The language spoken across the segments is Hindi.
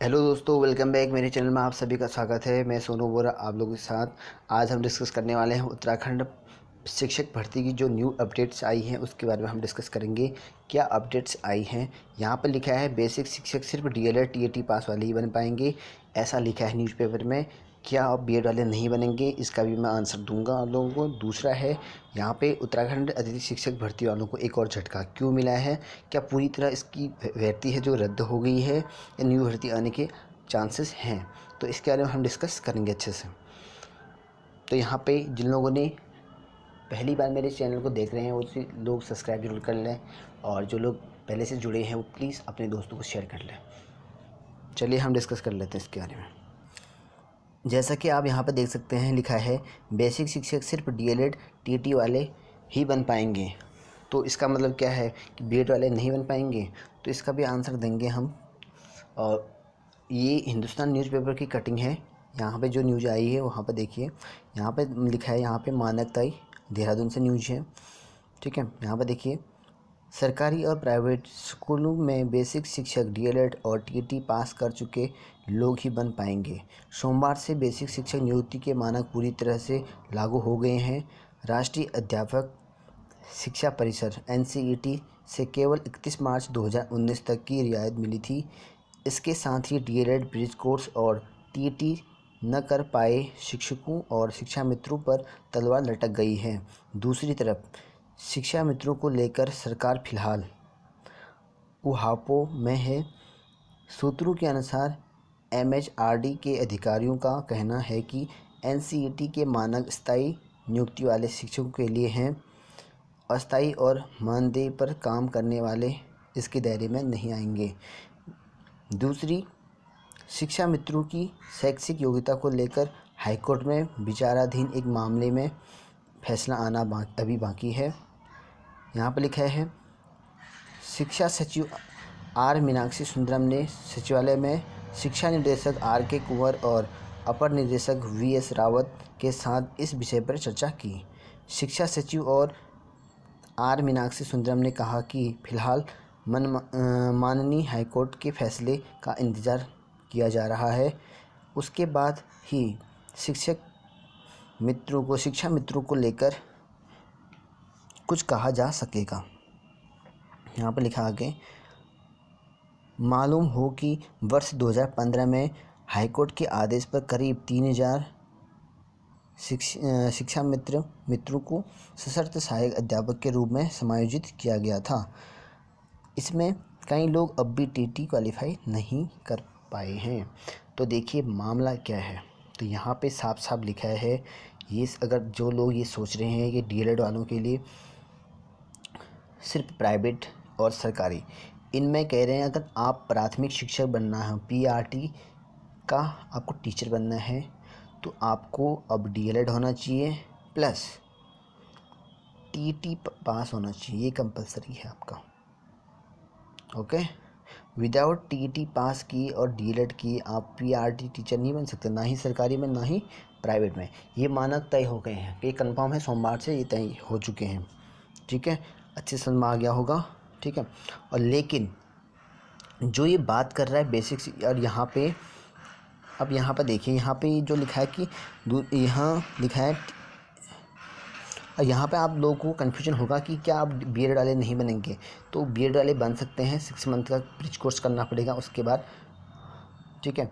हेलो दोस्तों, वेलकम बैक। मेरे चैनल में आप सभी का स्वागत है। मैं सोनू बोरा आप लोगों के साथ। आज हम डिस्कस करने वाले हैं उत्तराखंड शिक्षक भर्ती की जो न्यू अपडेट्स आई हैं उसके बारे में हम डिस्कस करेंगे। क्या अपडेट्स आई हैं? यहाँ पर लिखा है बेसिक शिक्षक सिर्फ डीएलएड टीएटी पास वाले ही बन पाएंगे, ऐसा लिखा है न्यूज़पेपर में। क्या अब बीएड वाले नहीं बनेंगे? इसका भी मैं आंसर दूंगा आप लोगों को। दूसरा है, यहाँ पे उत्तराखंड अतिथि शिक्षक भर्ती वालों को एक और झटका क्यों मिला है? क्या पूरी तरह इसकी भर्ती है जो रद्द हो गई है या न्यू भर्ती आने के चांसेस हैं? तो इसके बारे में हम डिस्कस करेंगे अच्छे से। तो यहाँ पे जिन लोगों ने पहली बार मेरे चैनल को देख रहे हैं वो लोग सब्सक्राइब जरूर कर लें, और जो लोग पहले से जुड़े हैं वो प्लीज़ अपने दोस्तों को शेयर कर लें। चलिए हम डिस्कस कर लेते हैं इसके बारे में। जैसा कि आप यहाँ पर देख सकते हैं, लिखा है बेसिक शिक्षक सिर्फ डीएलएड टीटी वाले ही बन पाएंगे। तो इसका मतलब क्या है कि बीएड वाले नहीं बन पाएंगे? तो इसका भी आंसर देंगे हम। और ये हिंदुस्तान न्यूज़पेपर की कटिंग है। यहाँ पे जो न्यूज़ आई है वहाँ पर देखिए, यहाँ पे लिखा है, यहाँ पे मानकताई देहरादून से न्यूज़ है। ठीक है, यहाँ पर देखिए, सरकारी और प्राइवेट स्कूलों में बेसिक शिक्षक डीएलएड और टीटी पास कर चुके लोग ही बन पाएंगे। सोमवार से बेसिक शिक्षक नियुक्ति के मानक पूरी तरह से लागू हो गए हैं। राष्ट्रीय अध्यापक शिक्षा परिषद एनसीईटी से केवल 31 मार्च 2019 तक की रियायत मिली थी। इसके साथ ही डीएलएड ब्रिज कोर्स और टीटी न कर पाए शिक्षकों और शिक्षा मित्रों पर तलवार लटक गई है। दूसरी तरफ शिक्षा मित्रों को लेकर सरकार फिलहाल ऊहापों में है। सूत्रों के अनुसार एमएचआरडी के अधिकारियों का कहना है कि एनसीईटी के मानक स्थायी नियुक्ति वाले शिक्षकों के लिए हैं। अस्थायी और मानदेय पर काम करने वाले इसके दायरे में नहीं आएंगे। दूसरी, शिक्षा मित्रों की शैक्षिक योग्यता को लेकर हाईकोर्ट में विचाराधीन एक मामले में फैसला आना अभी बाकी है। यहाँ पर लिखा है, शिक्षा सचिव आर मीनाक्षी सुंदरम ने सचिवालय में शिक्षा निदेशक आर के कुंवर और अपर निदेशक वीएस रावत के साथ इस विषय पर चर्चा की। शिक्षा सचिव और आर मीनाक्षी सुंदरम ने कहा कि फिलहाल माननीय हाईकोर्ट के फैसले का इंतज़ार किया जा रहा है। उसके बाद ही शिक्षा मित्रों को लेकर कुछ कहा जा सकेगा। यहाँ पर लिखा आगे, मालूम हो कि वर्ष 2015 में हाईकोर्ट के आदेश पर करीब 3000 शिक्षा मित्रों को सशर्त सहायक अध्यापक के रूप में समायोजित किया गया था। इसमें कई लोग अब भी टीटी क्वालिफाई नहीं कर पाए हैं। तो देखिए मामला क्या है। तो यहाँ पे साफ साफ लिखा है, ये अगर जो लोग ये सोच रहे हैं कि डीएलएड वालों के लिए सिर्फ प्राइवेट और सरकारी, इनमें कह रहे हैं अगर आप प्राथमिक शिक्षक बनना है, पीआरटी का आपको टीचर बनना है, तो आपको अब डीएलएड होना चाहिए प्लस टीटी पास होना चाहिए। ये कंपलसरी है आपका। ओके, विदाउट टीटी पास की और डीएलएड की आप पीआरटी टीचर नहीं बन सकते, ना ही सरकारी में ना ही प्राइवेट में। ये मानक तय हो गए हैं, ये कंफर्म है, सोमवार से ये तय हो चुके हैं। ठीक है, अच्छे समझ में आ गया होगा। ठीक है, और लेकिन जो ये बात कर रहा है बेसिक्स, और यहाँ पे अब यहाँ पर देखिए, यहाँ पे जो लिखा है कि यहाँ लिखा है, और यहाँ पे आप लोगों को कन्फ्यूजन होगा कि क्या आप बीएड वाले नहीं बनेंगे। तो बीएड वाले बन सकते हैं, 6 मंथ का ब्रिज कोर्स करना पड़ेगा उसके बाद। ठीक है,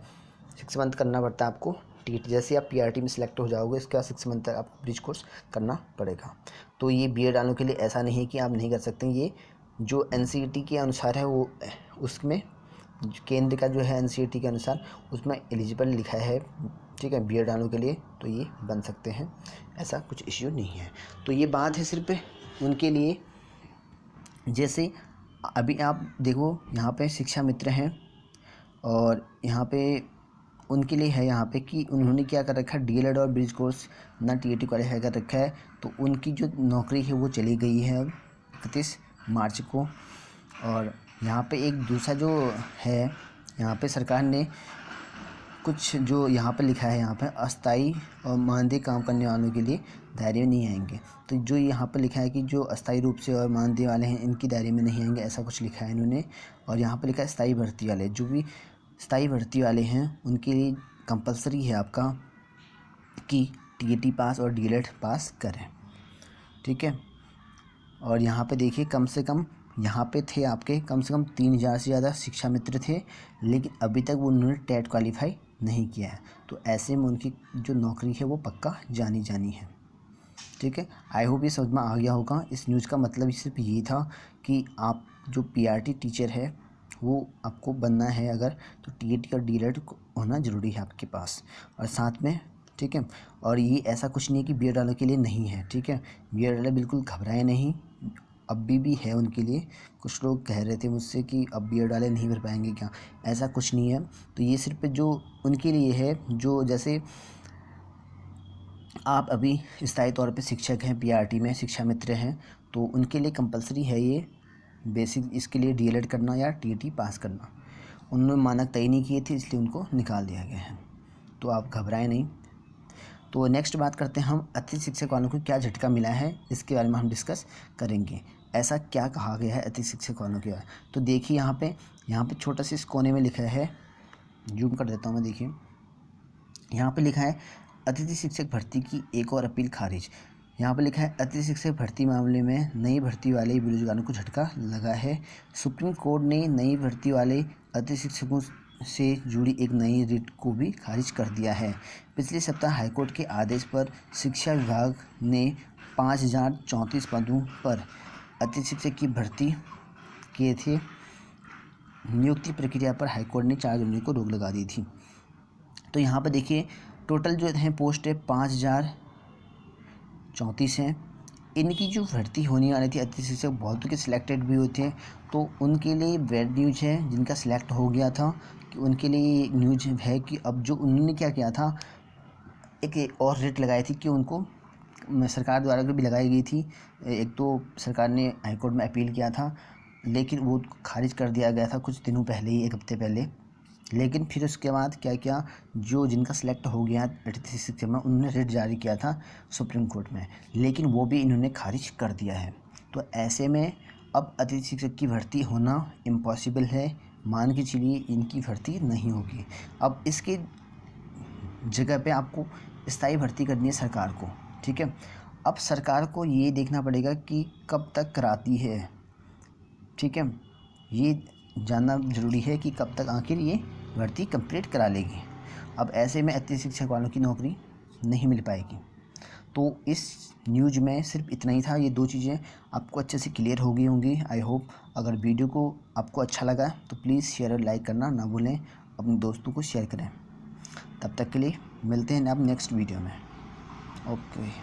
6 मंथ करना पड़ता है आपको। टीटी जैसे आप पीआरटी में सिलेक्ट हो जाओगे, इसके बाद 6 मंथ तक आपको ब्रिज कोर्स करना पड़ेगा। तो ये बीएड वालों के लिए ऐसा नहीं है कि आप नहीं कर सकते। ये जो एनसीईटी के अनुसार है वो उसमें केंद्र का जो है एनसीईटी के अनुसार उसमें एलिजिबल लिखा है। ठीक है, बीएड वालों के लिए तो ये बन सकते हैं, ऐसा कुछ इश्यू नहीं है। तो ये बात है सिर्फ उनके लिए। जैसे अभी आप देखो, यहाँ पे शिक्षा मित्र हैं और यहाँ पे उनके लिए है यहाँ पे कि उन्होंने क्या कर रखा है, डीएलएड और ब्रिज कोर्स ना टीएटी क्वालिफाई कर रखा है। तो उनकी जो नौकरी है वो चली गई है अब 31 मार्च को। और यहाँ पे एक दूसरा जो है, यहाँ पे सरकार ने कुछ जो यहाँ पे लिखा है, यहाँ पे अस्थाई और मानदेय काम करने वालों के लिए दायरे में नहीं आएंगे। तो जो यहाँ पे लिखा है कि जो अस्थाई रूप से और मानदेय वाले हैं इनकी दायरे में नहीं आएंगे, ऐसा कुछ लिखा है इन्होंने। और यहाँ पे लिखा है स्थायी भर्ती वाले, जो भी स्थायी भर्ती वाले हैं उनके लिए कंपलसरी है आपका कि टीईटी पास और डीएलएड पास करें, ठीक है। और यहाँ पे देखिए कम से कम यहाँ पे थे आपके कम से कम 3000 से ज़्यादा शिक्षा मित्र थे, लेकिन अभी तक वो उन्होंने टेट क्वालिफाई नहीं किया है। तो ऐसे में उनकी जो नौकरी है वो पक्का जानी जानी है, ठीक है। आई होप ये समझ में आ गया होगा। इस न्यूज़ का मतलब सिर्फ यही था कि आप जो पीआरटी टीचर है वो आपको बनना है अगर, तो टीईटी और डीएलएड होना ज़रूरी है आपके पास, और साथ में, ठीक है। और ये ऐसा कुछ नहीं है कि बीएड वालों के लिए नहीं है, ठीक है। बीएड वाले बिल्कुल घबराए नहीं, अभी भी है उनके लिए। कुछ लोग कह रहे थे मुझसे कि अब बीएड वाले नहीं भर पाएंगे क्या, ऐसा कुछ नहीं है। तो ये सिर्फ जो उनके लिए है जो जैसे आप अभी स्थायी तौर पे शिक्षक हैं, पीआरटी में शिक्षा मित्र हैं, तो उनके लिए कंपलसरी है ये बेसिक, इसके लिए डीएलएड करना या टीईटी पास करना। उन्होंने मानक तय नहीं किए थे इसलिए उनको निकाल दिया गया है, तो आप घबराएं नहीं। तो नेक्स्ट बात करते हैं हम अतिथि शिक्षक वालों को क्या झटका मिला है, इसके बारे में हम डिस्कस करेंगे। ऐसा क्या कहा गया है अतिथि शिक्षक वालों के बारे में। तो देखिए यहाँ पे छोटा सा इस कोने में लिखा है, जूम कर देता हूँ मैं, देखिए यहाँ पे लिखा है अतिथि शिक्षक भर्ती की एक और अपील खारिज। यहाँ पे लिखा है अतिथि शिक्षक भर्ती मामले में नई भर्ती वाले बेरोजगारों को झटका लगा है। सुप्रीम कोर्ट ने नई भर्ती वाले अतिथि शिक्षकों से जुड़ी एक नई रिट को भी खारिज कर दिया है। पिछले सप्ताह हाईकोर्ट के आदेश पर शिक्षा विभाग ने 5034 पदों पर अतिथि शिक्षक की भर्ती किए थे। नियुक्ति प्रक्रिया पर हाईकोर्ट ने 4 जनवरी को रोक लगा दी थी। तो यहाँ पर देखिए टोटल जो है पोस्ट है 5034 हैं। इनकी जो भर्ती होने वाली थी अतिथि शिक्षक, बहुतों के सिलेक्टेड भी होते हैं, तो उनके लिए बैड न्यूज है। जिनका सिलेक्ट हो गया था कि उनके लिए न्यूज है कि अब जो उन्होंने क्या किया था, एक और रेट लगाई थी कि उनको सरकार द्वारा भी लगाई गई थी। एक तो सरकार ने हाईकोर्ट में अपील किया था, लेकिन वो खारिज कर दिया गया था कुछ दिनों पहले ही, एक हफ्ते पहले। लेकिन फिर उसके बाद क्या किया, जो जिनका सिलेक्ट हो गया अतिथि शिक्षक में, उन्होंने रेट जारी किया था सुप्रीम कोर्ट में, लेकिन वो भी इन्होंने खारिज कर दिया है। तो ऐसे में अब अतिथि शिक्षक की भर्ती होना इम्पॉसिबल है, मान के चलिए इनकी भर्ती नहीं होगी। अब इसके जगह पे आपको स्थायी भर्ती करनी है सरकार को, ठीक है। अब सरकार को ये देखना पड़ेगा कि कब तक कराती है, ठीक है। ये जानना ज़रूरी है कि कब तक आखिर ये भर्ती कंप्लीट करा लेगी। अब ऐसे में अतिथि शिक्षक वालों की नौकरी नहीं मिल पाएगी। तो इस न्यूज़ में सिर्फ इतना ही था, ये 2 चीज़ें आपको अच्छे से क्लियर हो गई होंगी आई होप। अगर वीडियो को आपको अच्छा लगा तो प्लीज़ शेयर और लाइक करना ना भूलें, अपने दोस्तों को शेयर करें। तब तक के लिए मिलते हैं अब नेक्स्ट वीडियो में। ओके।